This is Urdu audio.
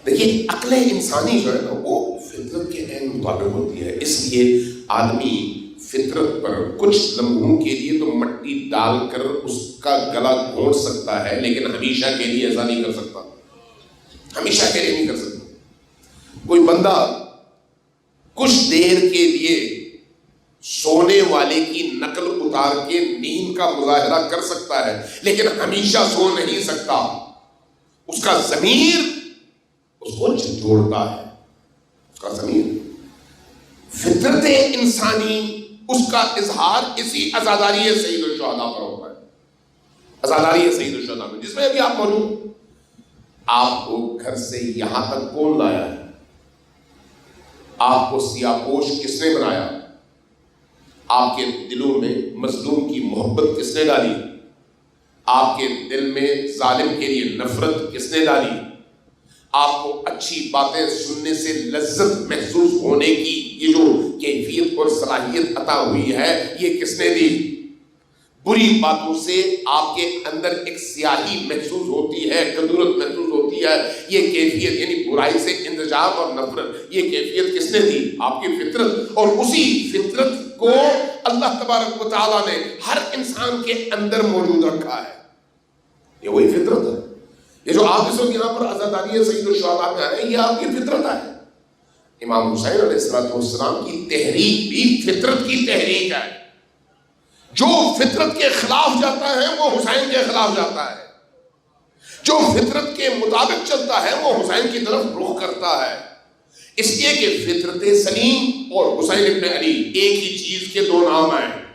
دیکھیے عقل انسانی جو ہے نا وہ فطرت کے عین مطابق ہوتی ہے، اس لیے آدمی فطرت پر کچھ لمحوں کے لیے تو مٹی ڈال کر اس کا گلا گھونٹ سکتا ہے، لیکن ہمیشہ کے لیے ایسا نہیں کر سکتا، ہمیشہ کے لیے نہیں کر سکتا۔ کوئی بندہ کچھ دیر کے لیے سونے والے کی نقل اتار کے نیند کا مظاہرہ کر سکتا ہے، لیکن ہمیشہ سو نہیں سکتا، اس کا ضمیر اس کو جھنجھوڑتا ہے، اس کا ضمیر۔ فطرت انسانی اس کا اظہار اسی عزاداری سید الشہداء پر ہوتا ہے، عزاداری سید الشہداء میں، جس میں ابھی آپ موجود۔ آپ کو گھر سے یہاں تک کون لایا ہے؟ آپ کو سیاہ پوش کس نے بنایا؟ آپ کے دلوں میں مظلوم کی محبت کس نے ڈالی؟ آپ کے دل میں ظالم کے لیے نفرت کس نے ڈالی؟ آپ کو اچھی باتیں سننے سے لذت محسوس ہونے کی یہ جو کیفیت اور صلاحیت عطا ہوئی ہے یہ کس نے دی؟ بری باتوں سے آپ کے اندر ایک سیاہی محسوس ہوتی ہے، کدورت محسوس ہوتی ہے، یہ کیفیت یعنی برائی سے انزجار اور نفرت، یہ کیفیت کس نے دی؟ آپ کی فطرت۔ اور اسی فطرت کو اللہ تبارک و تعالیٰ نے ہر انسان کے اندر موجود رکھا ہے، یہ وہی فطرت ہے۔ یہ جو آپ اس وقت یہاں پر عزاداری سید الشہداء میں آئے ہیں یہ آپ کی فطرت ہے۔ امام حسین علیہ السلام کی تحریک بھی فطرت کی تحریک ہے، جو فطرت کے خلاف جاتا ہے وہ حسین کے خلاف جاتا ہے، جو فطرت کے مطابق چلتا ہے وہ حسین کی طرف رخ کرتا ہے، اس لیے کہ فطرت سلیم اور حسین ابن علی ایک ہی چیز کے دو نام ہیں۔